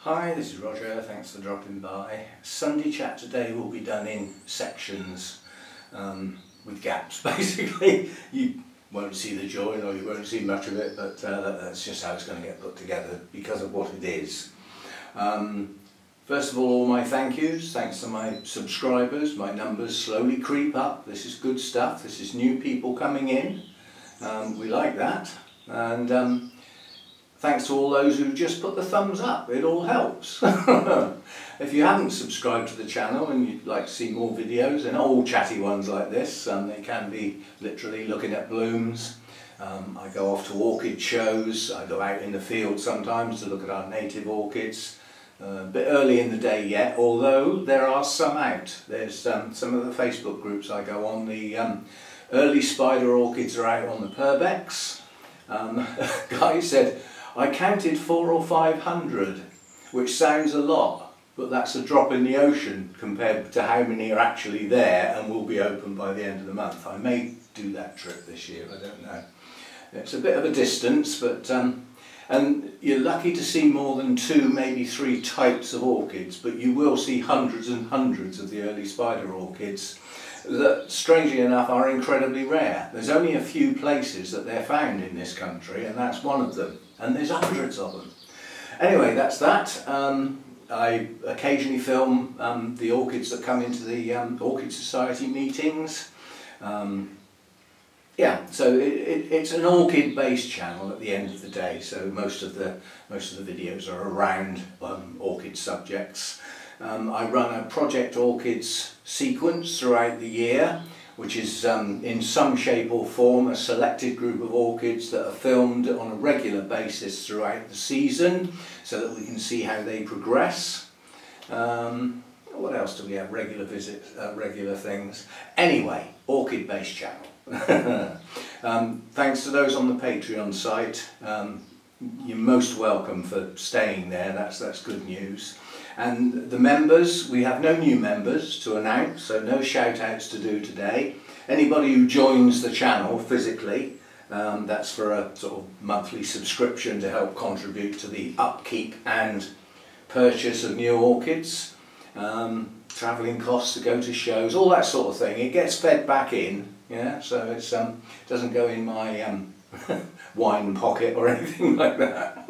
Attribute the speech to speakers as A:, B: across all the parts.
A: Hi, this is Roger, thanks for dropping by. Sunday chat today will be done in sections with gaps basically. You won't see the join or you won't see much of it, but that's just how it's going to get put together because of what it is. First of all my thank yous, thanks to my subscribers. My numbers slowly creep up. This is good stuff, this is new people coming in. We like that. And thanks to all those who just put the thumbs up, it all helps. If you haven't subscribed to the channel and you'd like to see more videos, and old chatty ones like this, they can be literally looking at blooms. I go off to orchid shows, I go out in the field sometimes to look at our native orchids. A bit early in the day yet, although there are some out. There's some of the Facebook groups I go on. The early spider orchids are out on the Purbex. A guy said, I counted 400 or 500, which sounds a lot, but that's a drop in the ocean compared to how many are actually there and will be open by the end of the month. I may do that trip this year, I don't know. It's a bit of a distance, but and you're lucky to see more than 2, maybe 3 types of orchids, but you will see hundreds and hundreds of the early spider orchids that, strangely enough, are incredibly rare. There's only a few places that they're found in this country, and that's one of them. And there's hundreds of them. Anyway, that's that. I occasionally film the orchids that come into the Orchid Society meetings. Yeah, so it's an orchid-based channel at the end of the day. So most of the videos are around orchid subjects. I run a Project Orchids sequence throughout the year, which is in some shape or form a selected group of orchids that are filmed on a regular basis throughout the season so that we can see how they progress. What else do we have? Regular visits, regular things. Anyway, orchid-based channel. Thanks to those on the Patreon site. You're most welcome for staying there, that's good news. And the members, we have no new members to announce, so no shout outs to do today. Anybody who joins the channel physically, that's for a sort of monthly subscription to help contribute to the upkeep and purchase of new orchids. Travelling costs to go to shows, all that sort of thing. It gets fed back in, yeah, so it doesn't go in my wine pocket or anything like that.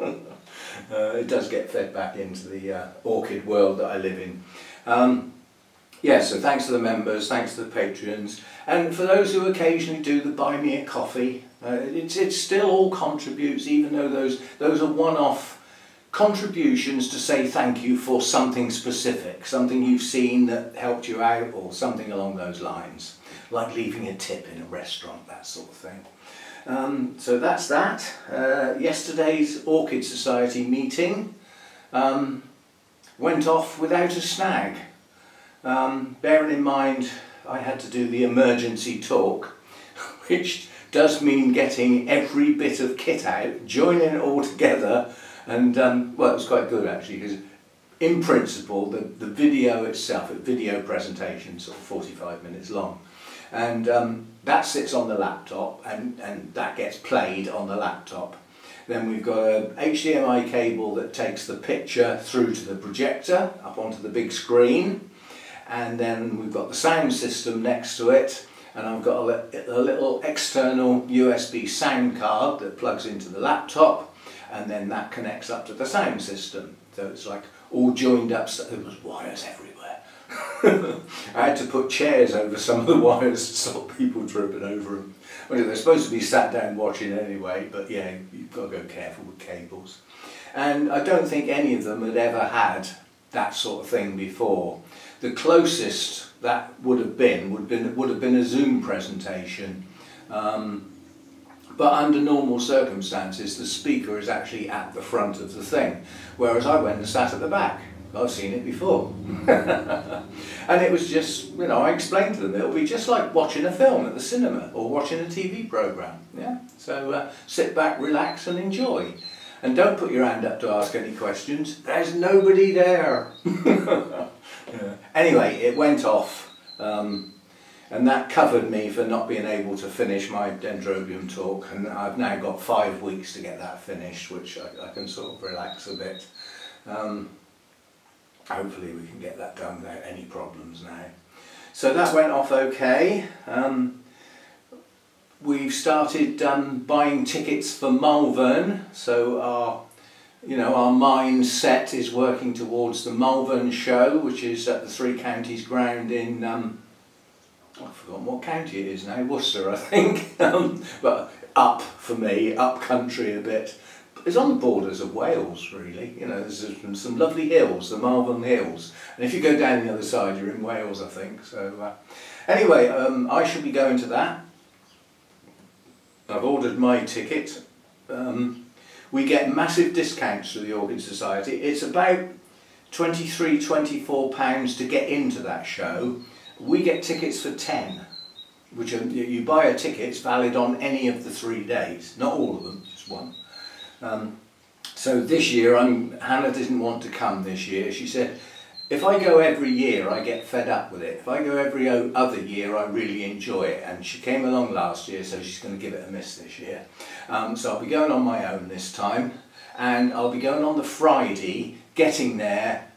A: It does get fed back into the orchid world that I live in. Yeah, so thanks to the members, thanks to the Patreons, and for those who occasionally do the buy me a coffee, it still all contributes, even though those are one-off contributions to say thank you for something specific, something you've seen that helped you out or something along those lines, like leaving a tip in a restaurant, that sort of thing. So that's that. Yesterday's Orchid Society meeting went off without a snag. Bearing in mind I had to do the emergency talk, which does mean getting every bit of kit out, joining it all together, and well, it was quite good actually, because in principle the video itself, a video presentation, sort of 45 minutes long, and that sits on the laptop and that gets played on the laptop. Then we've got a HDMI cable that takes the picture through to the projector up onto the big screen, and then we've got the sound system next to it, and I've got a little external USB sound card that plugs into the laptop, and then that connects up to the sound system. So it's like all joined up, so there was wires everywhere. I had to put chairs over some of the wires to stop people tripping over them. Well, they're supposed to be sat down watching anyway, but yeah, you've got to go careful with cables. And I don't think any of them had ever had that sort of thing before. The closest that would have been a Zoom presentation. But under normal circumstances, the speaker is actually at the front of the thing, whereas I went and sat at the back. I've seen it before. And it was just, you know, I explained to them, it'll be just like watching a film at the cinema or watching a TV programme. Yeah? So sit back, relax and enjoy. And don't put your hand up to ask any questions. There's nobody there. Yeah. Anyway, it went off. And that covered me for not being able to finish my Dendrobium talk, and I've now got 5 weeks to get that finished, which I can sort of relax a bit. hopefully we can get that done without any problems now. So that went off okay. We've started buying tickets for Malvern, so our mindset is working towards the Malvern show, which is at the Three Counties ground in, I've forgotten what county it is now, Worcester I think, but up for me, up country a bit. It's on the borders of Wales really, there's some lovely hills, the Malvern Hills, and if you go down the other side you're in Wales I think. So anyway, I shall be going to that. I've ordered my ticket. We get massive discounts through the Orchid Society. It's about £23–24 to get into that show. We get tickets for 10, which are, you buy a ticket, it's valid on any of the 3 days, not all of them, just one. So this year, Hannah didn't want to come this year. She said, if I go every year I get fed up with it. If I go every other year I really enjoy it, and she came along last year so she's going to give it a miss this year. So I'll be going on my own this time, and I'll be going on the Friday, getting there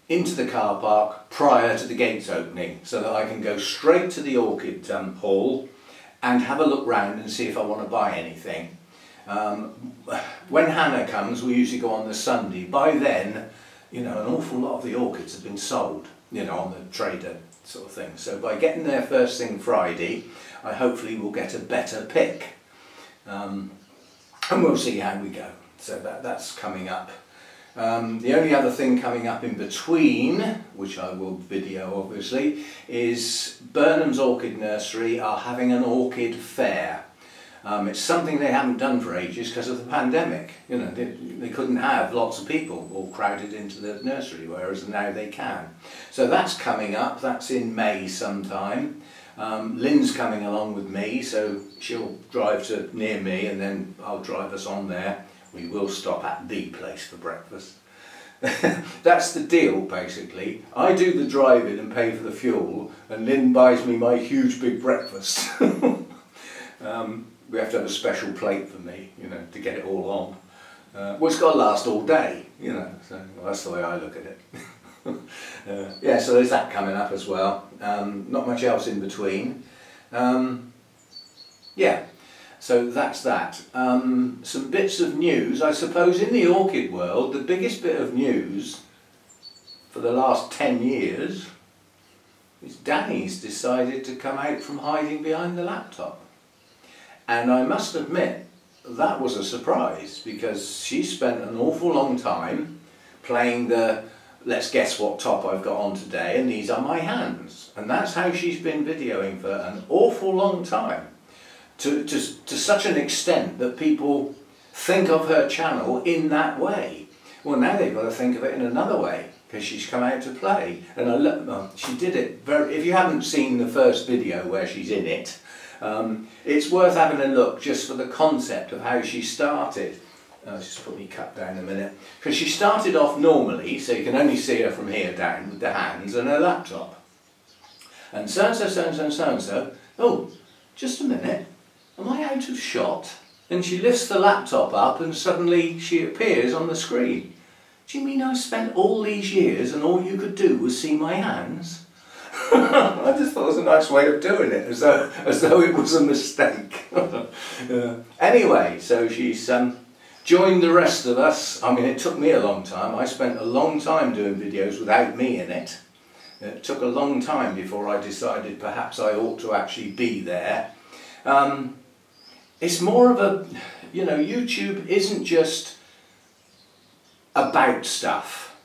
A: into the car park prior to the gates opening so that I can go straight to the Orchid hall and have a look round and see if I want to buy anything. When Hannah comes we usually go on the Sunday. By then, an awful lot of the orchids have been sold, on the trader sort of thing. So by getting there first thing Friday, I hopefully will get a better pick. And we'll see how we go. So that's coming up. The only other thing coming up in between, which I will video obviously, is Burnham's Orchid Nursery are having an orchid fair. It's something they haven't done for ages because of the pandemic. They couldn't have lots of people all crowded into the nursery, whereas now they can. So that's coming up. That's in May sometime. Lynn's coming along with me, so she'll drive to near me and then I'll drive us on there. We will stop at the place for breakfast. That's the deal basically. I do the driving and pay for the fuel, and Lynn buys me my huge big breakfast. We have to have a special plate for me, to get it all on. Well, it's got to last all day, so that's the way I look at it. Yeah, so there's that coming up as well. Not much else in between. Yeah, so that's that. Some bits of news, I suppose in the orchid world, the biggest bit of news for the last 10 years is Danny's decided to come out from hiding behind the laptop. And I must admit, that was a surprise because she spent an awful long time playing the let's guess what top I've got on today and these are my hands. And that's how she's been videoing for an awful long time. To such an extent that people think of her channel in that way. Well, now they've got to think of it in another way because she's come out to play. And she did it if you haven't seen the first video where she's in it, it's worth having a look just for the concept of how she started. Just put me cut down a minute. Because she started off normally, so you can only see her from here down with the hands and her laptop. And so, oh, just a minute, am I out of shot? And she lifts the laptop up and suddenly she appears on the screen. Do you mean I spent all these years and all you could do was see my hands? I just thought it was a nice way of doing it, as though it was a mistake. Anyway, so she's joined the rest of us. I mean, it took me a long time. I spent a long time doing videos without me in it. It took a long time before I decided perhaps I ought to actually be there. It's more of a, YouTube isn't just about stuff.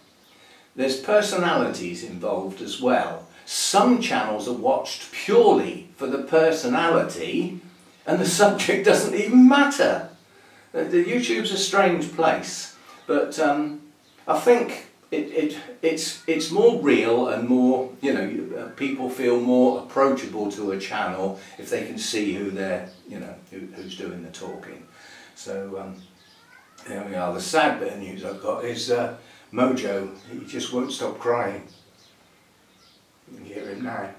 A: There's personalities involved as well. Some channels are watched purely for the personality and the subject doesn't even matter. The YouTube's a strange place, but I think it's more real and more, people feel more approachable to a channel if they can see who they're, who's doing the talking. So there we are. The sad bit of news I've got is Mojo. He just won't stop crying. You can hear him now,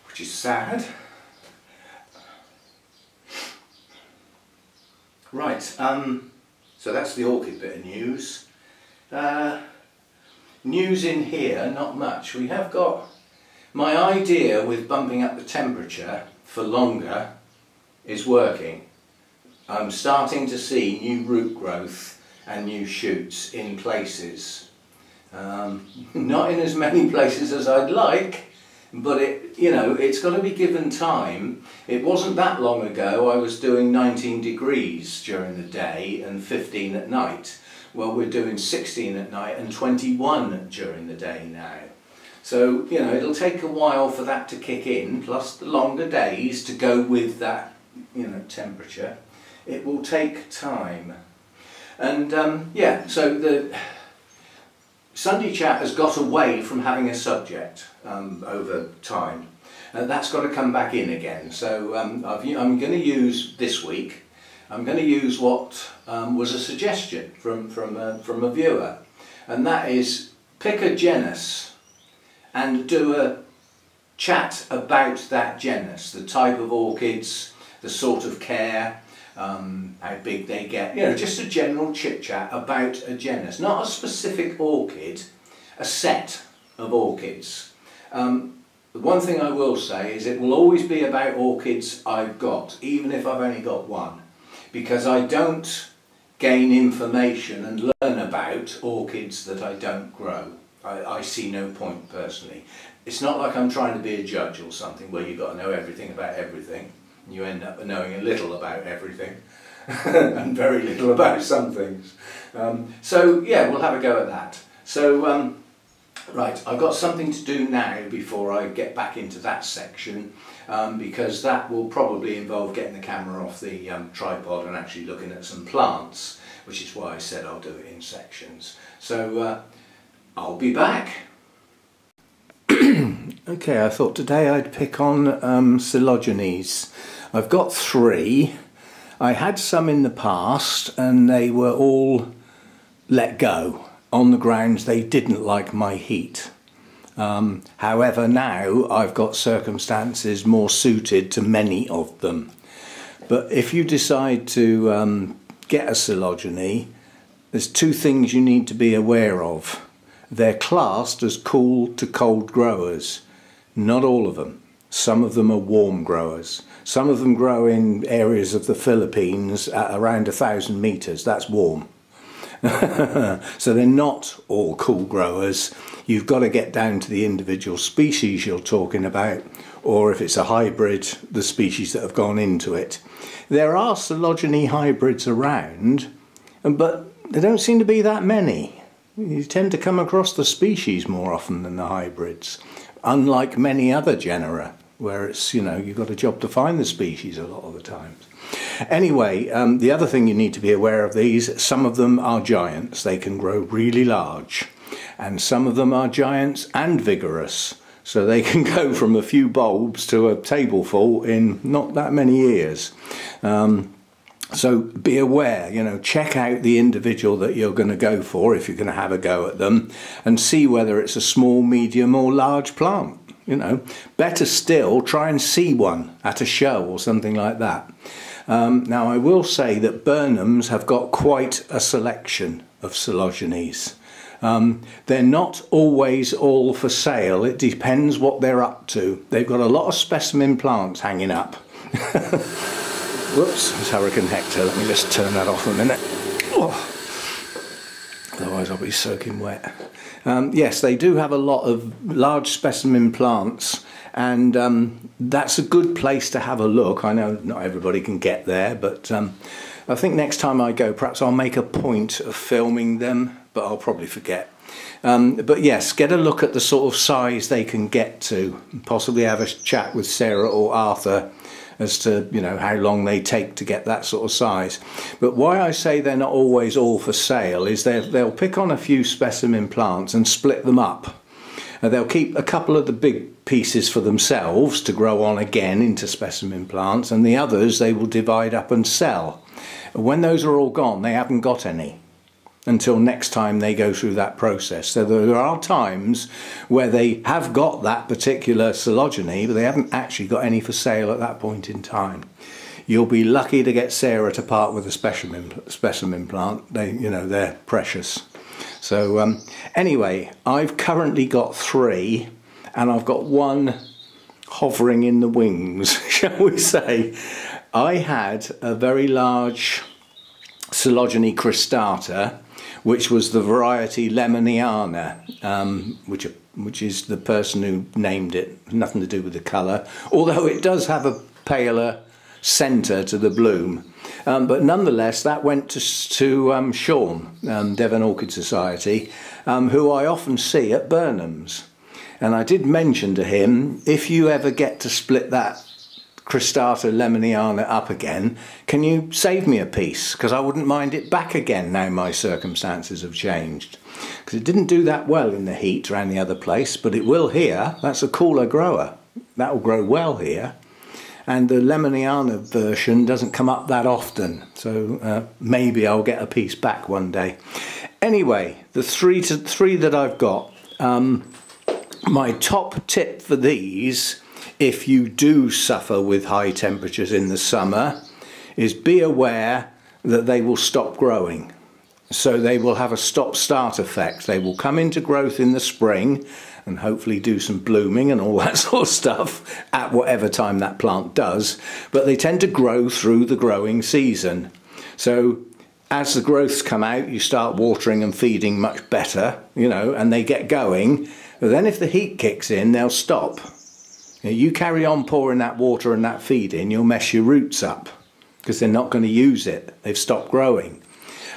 A: which is sad. Right, so that's the orchid bit of news. news in here, not much. We have got, my idea with bumping up the temperature for longer is working. I'm starting to see new root growth and new shoots in places. Not in as many places as I'd like, but it's got to be given time. It wasn't that long ago I was doing 19 degrees during the day and 15 at night. Well, we're doing 16 at night and 21 during the day now. So, it'll take a while for that to kick in, plus the longer days to go with that, temperature. It will take time. And so the Sunday chat has got away from having a subject over time. That's got to come back in again. So I'm going to use this week, I'm going to use what was a suggestion from a viewer, and that is pick a genus and do a chat about that genus, the type of orchids, the sort of care, how big they get, just a general chit chat about a genus, not a specific orchid, a set of orchids. The one thing I will say is it will always be about orchids I've got, even if I've only got one, because I don't gain information and learn about orchids that I don't grow. I see no point personally. It's not like I'm trying to be a judge or something where you've got to know everything about everything. You end up knowing a little about everything and very little about some things. So yeah, we'll have a go at that. So right, I've got something to do now before I get back into that section, because that will probably involve getting the camera off the tripod and actually looking at some plants, which is why I said I'll do it in sections. So I'll be back. Okay, I thought today I'd pick on Coelogynes. I've got 3. I had some in the past and they were all let go on the grounds they didn't like my heat. However, now I've got circumstances more suited to many of them. But if you decide to get a Coelogyne, there's 2 things you need to be aware of. They're classed as cool to cold growers. Not all of them. Some of them are warm growers. Some of them grow in areas of the Philippines at around 1,000 metres. That's warm. So they're not all cool growers. You've got to get down to the individual species you're talking about, or if it's a hybrid, the species that have gone into it. There are Coelogyne hybrids around, but there don't seem to be that many. You tend to come across the species more often than the hybrids, unlike many other genera, where it's, you've got a job to find the species a lot of the times. Anyway, the other thing you need to be aware of these, some of them are giants, they can grow really large, and some of them are giants and vigorous, so they can go from a few bulbs to a tableful in not that many years. So be aware, check out the individual that you're going to go for if you're going to have a go at them, and see whether it's a small, medium or large plant. Better still, try and see one at a show or something like that. Now I will say that Burnham's have got quite a selection of Coelogynes. They're not always all for sale, it depends what they're up to. They've got a lot of specimen plants hanging up. Whoops, it's Hurricane Hector, let me just turn that off a minute. Oh. Otherwise I'll be soaking wet. Yes, they do have a lot of large specimen plants, and that's a good place to have a look. I know not everybody can get there, but I think next time I go perhaps I'll make a point of filming them, but I'll probably forget. But yes, get a look at the sort of size they can get to, possibly have a chat with Sarah or Arthur as to how long they take to get that sort of size. But why I say they're not always all for sale is they'll pick on a few specimen plants and split them up. They'll keep a couple of the big pieces for themselves to grow on again into specimen plants, and the others they will divide up and sell. When those are all gone, they haven't got any until next time they go through that process. So there are times where they have got that particular Coelogyne, but they haven't actually got any for sale at that point in time. You'll be lucky to get Sarah to part with a specimen plant. They're precious. So anyway, I've currently got 3, and I've got 1 hovering in the wings, shall we say. I had a very large Coelogyne cristata, which was the variety Lemoniana, which is the person who named it. Nothing to do with the colour, although it does have a paler centre to the bloom. But nonetheless, that went to Sean, Devon Orchid Society, who I often see at Burnham's. And I did mention to him, if you ever get to split that Cristata Lemoniana up again, can you save me a piece? Because I wouldn't mind it back again now my circumstances have changed. Because it didn't do that well in the heat around the other place, but it will here. That's a cooler grower. That will grow well here. And the Lemoniana version doesn't come up that often, so maybe I'll get a piece back one day. Anyway, the three that I've got, my top tip for these, if you do suffer with high temperatures in the summer, is be aware that they will stop growing. So they will have a stop-start effect. They will come into growth in the spring and hopefully do some blooming and all that sort of stuff at whatever time that plant does, but they tend to grow through the growing season. So as the growths come out, you start watering and feeding much better, you know, and they get going. But then if the heat kicks in, they'll stop. You carry on pouring that water and that feed in, you'll mess your roots up because they're not going to use it. They've stopped growing.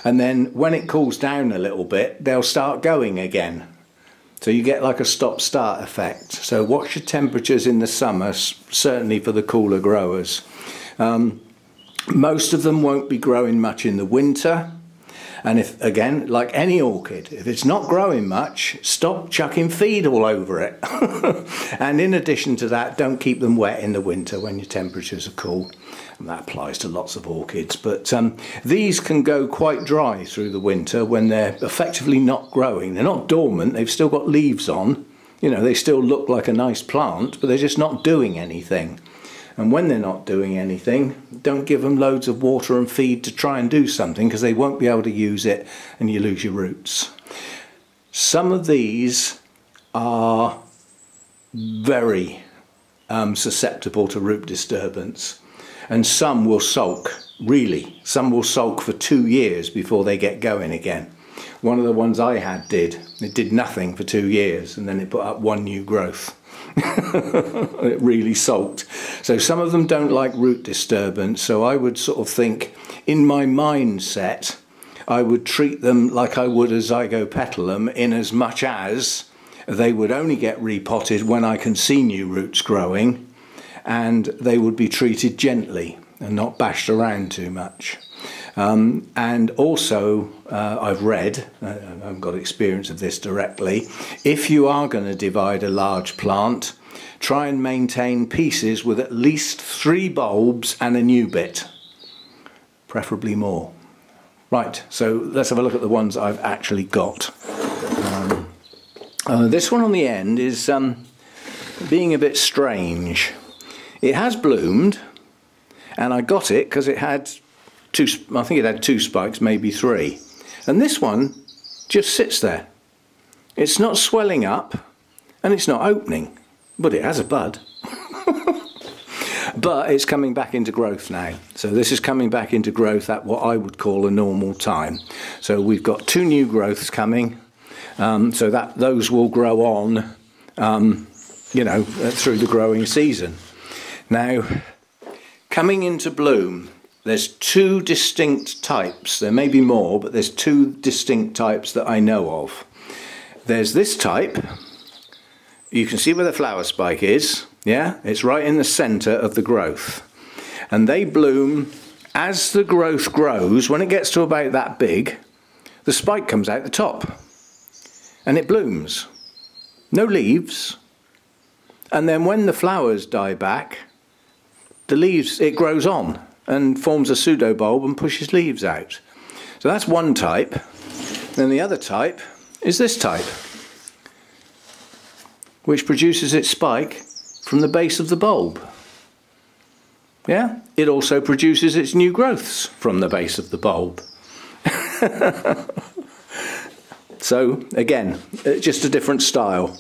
A: And then when it cools down a little bit, they'll start going again. So you get like a stop-start effect. So watch your temperatures in the summer, certainly for the cooler growers. Most of them won't be growing much in the winter. And if, again, like any orchid, if it's not growing much, stop chucking feed all over it. And in addition to that, don't keep them wet in the winter when your temperatures are cool. And that applies to lots of orchids. But these can go quite dry through the winter when they're effectively not growing. They're not dormant, they've still got leaves on. You know, they still look like a nice plant, but they're just not doing anything. And when they're not doing anything, don't give them loads of water and feed to try and do something, because they won't be able to use it and you lose your roots. Some of these are very susceptible to root disturbance, and some will sulk, really. Some will sulk for 2 years before they get going again. One of the ones I had did. It did nothing for 2 years and then it put up 1 new growth. It really sulked. So some of them don't like root disturbance, so I would sort of think, in my mindset, I would treat them like I would a Zygopetalum, in as much as they would only get repotted when I can see new roots growing, and they would be treated gently and not bashed around too much. And also, I've read, I haven't got experience of this directly, if you are going to divide a large plant, try and maintain pieces with at least 3 bulbs and a new bit, preferably more. Right, so let's have a look at the ones I've actually got. This one on the end is being a bit strange. It has bloomed, and I got it because it had I think it had 2 spikes, maybe 3. And this one just sits there. It's not swelling up and it's not opening, but it has a bud. But it's coming back into growth now. So this is coming back into growth at what I would call a normal time. So we've got 2 new growths coming, so that those will grow on, you know, through the growing season. Now, coming into bloom, there's 2 distinct types. There may be more, but there's 2 distinct types that I know of. There's this type. You can see where the flower spike is. Yeah, it's right in the centre of the growth. And they bloom as the growth grows. When it gets to about that big, the spike comes out the top. And it blooms. No leaves. And then when the flowers die back, the leaves, it grows on and forms a pseudobulb and pushes leaves out. So that's one type. Then the other type is this type, which produces its spike from the base of the bulb. Yeah, it also produces its new growths from the base of the bulb. So again, just a different style.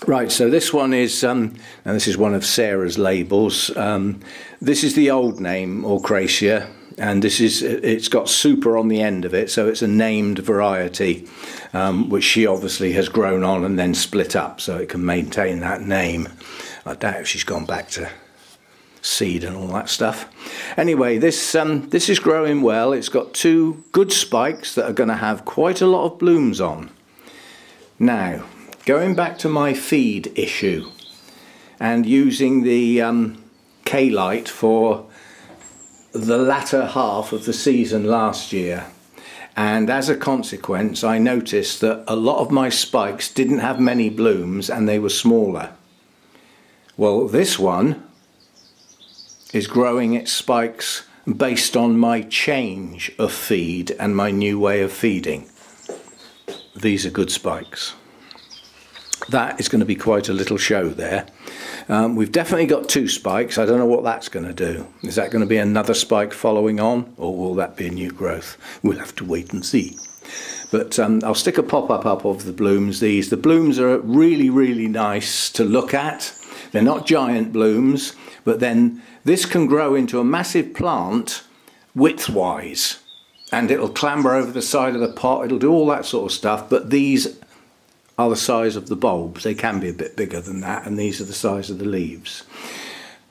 A: Right, so this one is, and this is one of Sarah's labels. This is the old name, Orchid, and it's got super on the end of it, so it's a named variety, which she obviously has grown on and then split up, so it can maintain that name. I doubt if she's gone back to seed and all that stuff. Anyway, this is growing well. It's got 2 good spikes that are going to have quite a lot of blooms on. Now, going back to my feed issue and using the K-Lite for the latter half of the season last year, and as a consequence I noticed that a lot of my spikes didn't have many blooms and they were smaller. Well, this one is growing its spikes based on my change of feed and my new way of feeding. These are good spikes. That is going to be quite a little show there. We've definitely got 2 spikes. I don't know what that's going to do. Is that going to be another spike following on, or will that be a new growth? We'll have to wait and see. But I'll stick a pop-up up of the blooms. The blooms are really, really nice to look at. They're not giant blooms, but then this can grow into a massive plant width-wise, and it'll clamber over the side of the pot. It'll do all that sort of stuff, but these are the size of the bulbs. They can be a bit bigger than that, and these are the size of the leaves.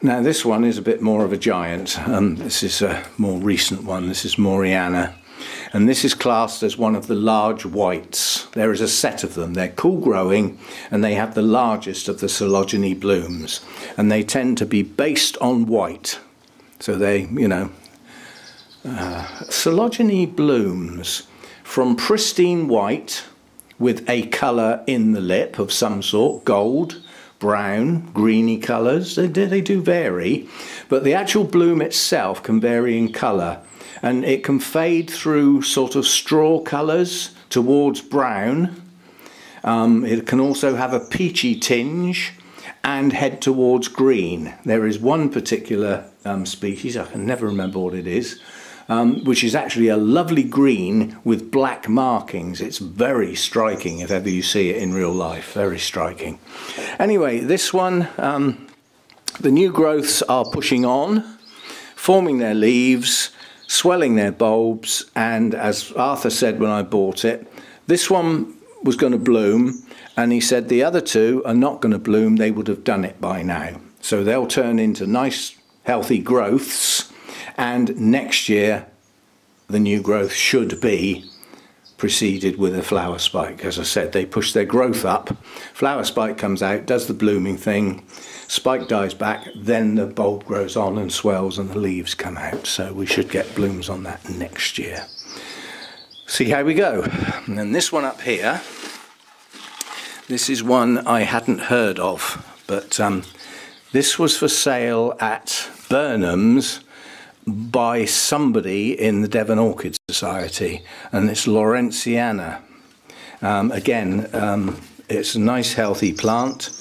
A: Now this one is a bit more of a giant. This is a more recent one. This is Moriana, and this is classed as one of the large whites. There is a set of them. They're cool growing, and they have the largest of the Coelogyne blooms, and they tend to be based on white. So they, you know, Coelogyne blooms from pristine white with a colour in the lip of some sort, gold, brown, greeny colours. They do vary, but the actual bloom itself can vary in colour, and it can fade through sort of straw colours towards brown. It can also have a peachy tinge and head towards green. There is one particular species, I can never remember what it is, which is actually a lovely green with black markings. It's very striking if ever you see it in real life, very striking. Anyway, this one, the new growths are pushing on, forming their leaves, swelling their bulbs, and as Arthur said when I bought it, this one was going to bloom, and he said the other 2 are not going to bloom. They would have done it by now. So they'll turn into nice healthy growths, and next year the new growth should be preceded with a flower spike. As I said, they push their growth up, flower spike comes out, does the blooming thing, spike dies back, then the bulb grows on and swells and the leaves come out. So we should get blooms on that next year. See how we go. And then this one up here, this is one I hadn't heard of, but this was for sale at Burnham's by somebody in the Devon Orchid Society, and it's Lawrenceana. Again, it's a nice healthy plant,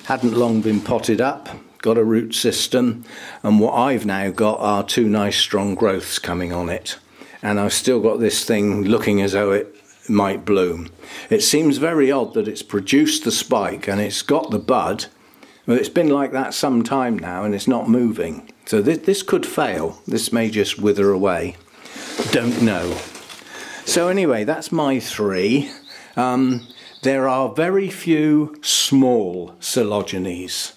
A: hadn't long been potted up, got a root system, and what I've now got are 2 nice strong growths coming on it, and I've still got this thing looking as though it might bloom. It seems very odd that it's produced the spike and it's got the bud, but it's been like that some time now and it's not moving. So this could fail. This may just wither away. Don't know. So anyway, that's my 3. There are very few small Coelogynes,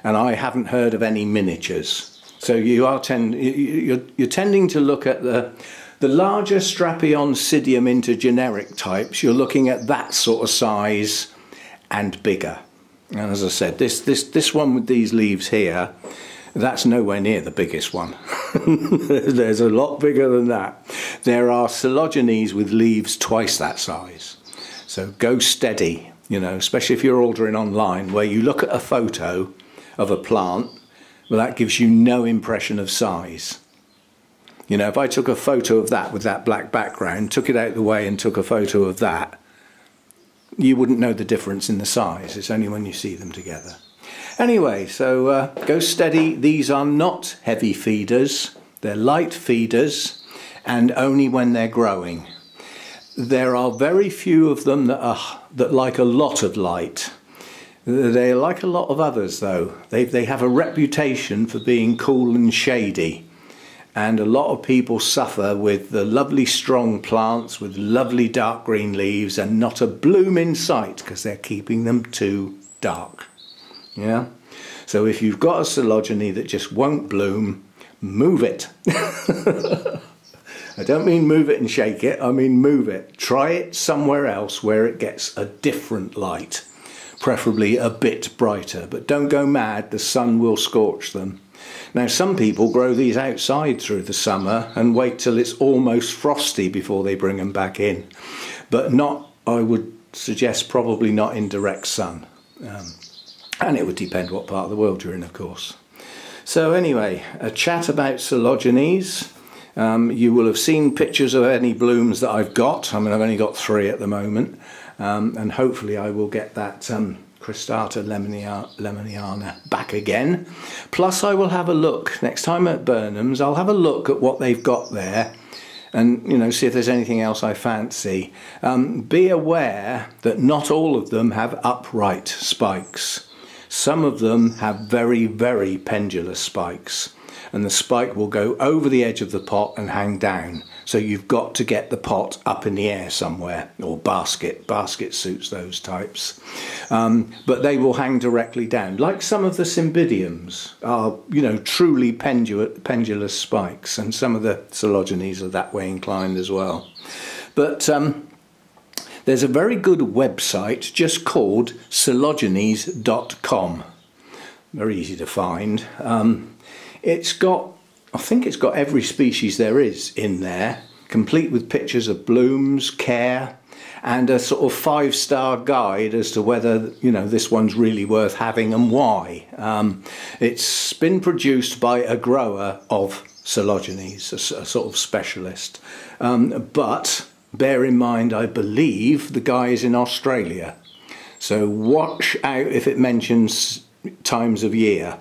A: and I haven't heard of any miniatures. So you're tending to look at the larger Strapion-Sidium intergeneric types. You're looking at that sort of size and bigger. And as I said, this one with these leaves here, that's nowhere near the biggest one. There's a lot bigger than that. There are Coelogynes with leaves twice that size. So go steady, you know, especially if you're ordering online, where you look at a photo of a plant, well, that gives you no impression of size. You know, if I took a photo of that with that black background, took it out the way and took a photo of that, you wouldn't know the difference in the size. It's only when you see them together. Anyway, so go steady. These are not heavy feeders. They're light feeders, and only when they're growing. there are very few of them that like a lot of light. They're like a lot of others though. They have a reputation for being cool and shady. And a lot of people suffer with the lovely strong plants with lovely dark green leaves and not a bloom in sight because they're keeping them too dark. Yeah. So if you've got a Coelogyne that just won't bloom, move it. I don't mean move it and shake it, I mean move it. Try it somewhere else where it gets a different light, preferably a bit brighter, but don't go mad, the sun will scorch them. Now some people grow these outside through the summer and wait till it's almost frosty before they bring them back in, but not, I would suggest probably not in direct sun. And it would depend what part of the world you're in, of course. So anyway, a chat about Coelogynes. You will have seen pictures of any blooms that I've got. I mean, I've only got 3 at the moment. And hopefully I will get that Cristata lemoniana back again. Plus I will have a look, next time at Burnham's, I'll have a look at what they've got there and, you know, see if there's anything else I fancy. Be aware that not all of them have upright spikes. Some of them have very, very pendulous spikes, and the spike will go over the edge of the pot and hang down. So you've got to get the pot up in the air somewhere, or basket. Basket suits those types. But they will hang directly down, like some of the Cymbidiums are, you know, truly pendulous spikes, and some of the Coelogynes are that way inclined as well. But there's a very good website just called coelogynes.com. Very easy to find. It's got, I think it's got every species there is in there, complete with pictures of blooms, care, and a sort of 5-star guide as to whether, you know, this one's really worth having and why. It's been produced by a grower of Coelogynes, a sort of specialist. But bear in mind, I believe the guy is in Australia. So watch out if it mentions times of year.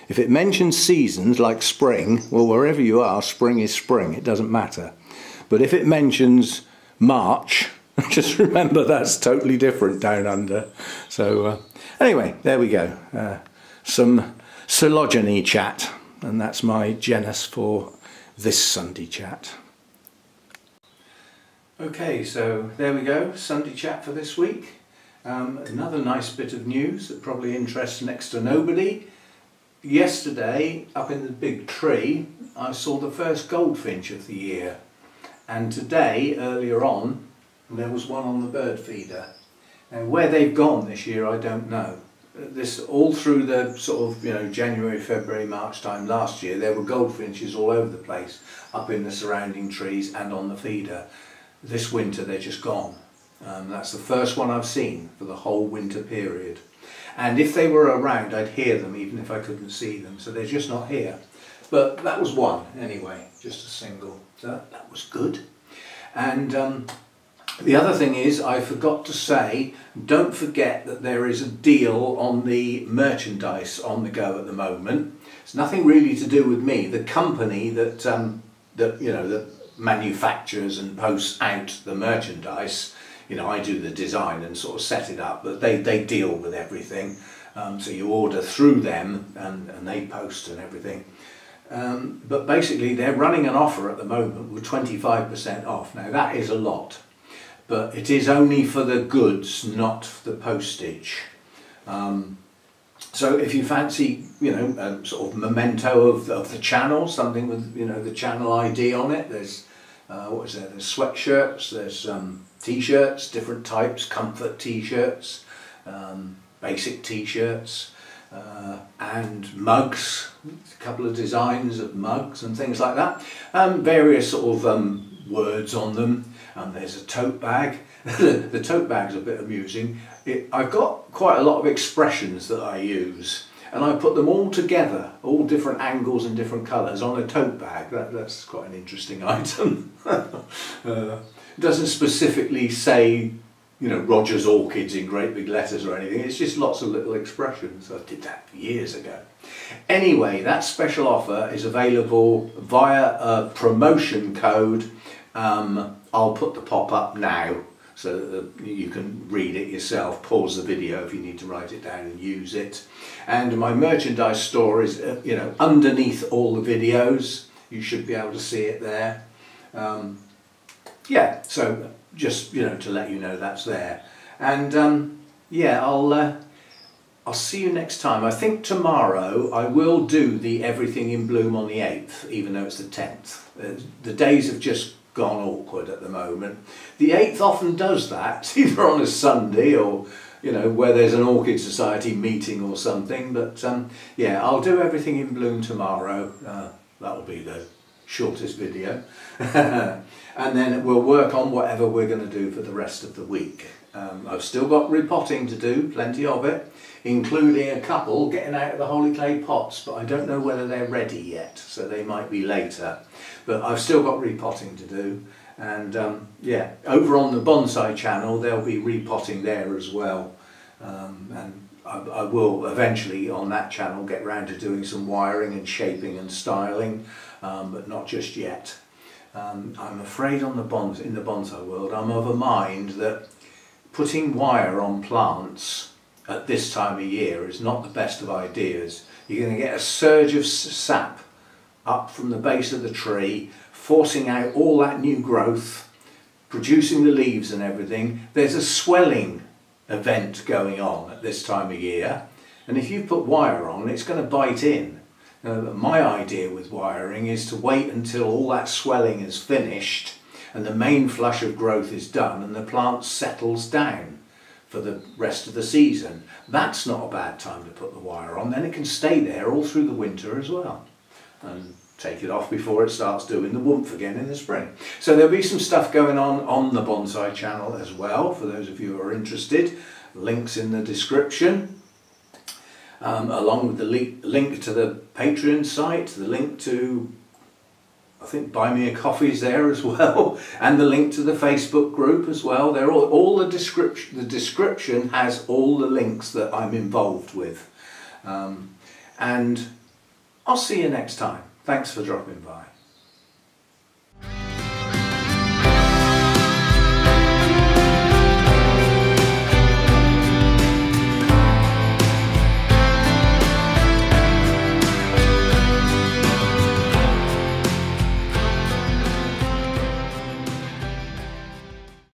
A: If it mentions seasons like spring, well, wherever you are, spring is spring, it doesn't matter. But if it mentions March, just remember that's totally different down under. So anyway, there we go. Some Coelogyne chat, and that's my genus for this Sunday chat. Okay, so there we go, Sunday chat for this week. Another nice bit of news that probably interests next to nobody. Yesterday, up in the big tree, I saw the first goldfinch of the year. And today, earlier on, there was one on the bird feeder. Now, where they've gone this year, I don't know. This all through the sort of, you know, January, February, March time last year, there were goldfinches all over the place, up in the surrounding trees and on the feeder. This winter, they're just gone. That's the first one I've seen for the whole winter period. And if they were around, I'd hear them even if I couldn't see them. So they're just not here. But that was one anyway, just a single. So that was good. And the other thing is, I forgot to say, don't forget that there is a deal on the merchandise on the go at the moment. It's nothing really to do with me. The company that that manufactures and posts out the merchandise, you know, I do the design and sort of set it up, but they deal with everything. So you order through them and they post and everything. But basically they're running an offer at the moment with 25% off. Now that is a lot, but it is only for the goods, not the postage. So if you fancy, you know, a sort of memento of the channel, something with, you know, the channel ID on it, there's, what is there, there's sweatshirts, there's t-shirts, different types, comfort t-shirts, basic t-shirts, and mugs, a couple of designs of mugs and things like that, various sort of words on them. There's a tote bag. The tote bag's a bit amusing. I've got quite a lot of expressions that I use, and I put them all together, all different angles and different colours, on a tote bag. That's quite an interesting item. It doesn't specifically say, you know, Roger's Orchids in great big letters or anything. It's just lots of little expressions. I did that years ago. Anyway, that special offer is available via a promotion code I'll put the pop up now so that you can read it yourself, pause the video if you need to write it down and use it. And my merchandise store is you know, underneath all the videos. You should be able to see it there. Yeah, so just, you know, to let you know that's there. And yeah, I'll see you next time. I think tomorrow I will do the Everything in Bloom on the 8th, even though it's the 10th. The days have just gone awkward at the moment. The 8th often does that, either on a Sunday or, you know, where there's an Orchid Society meeting or something. But yeah, I'll do Everything in Bloom tomorrow. That'll be the shortest video. And then we'll work on whatever we're going to do for the rest of the week. I've still got repotting to do, plenty of it, including a couple getting out of the holy clay pots, but I don't know whether they're ready yet, so they might be later. But I've still got repotting to do, and yeah, over on the bonsai channel there'll be repotting there as well, and I will eventually on that channel get round to doing some wiring and shaping and styling, but not just yet. I'm afraid in the bonsai world I'm of a mind that putting wire on plants at this time of year is not the best of ideas. You're going to get a surge of sap up from the base of the tree, forcing out all that new growth, producing the leaves and everything. There's a swelling event going on at this time of year, and if you put wire on, it's going to bite in. My idea with wiring is to wait until all that swelling is finished and the main flush of growth is done and the plant settles down for the rest of the season. That's not a bad time to put the wire on, then it can stay there all through the winter as well, and take it off before it starts doing the woomph again in the spring. So there'll be some stuff going on the bonsai channel as well, for those of you who are interested. Links in the description, along with the link to the Patreon site, the link to, I think, Buy Me a Coffee's there as well, and the link to the Facebook group as well. They're all the description. The description has all the links that I'm involved with, and I'll see you next time. Thanks for dropping by.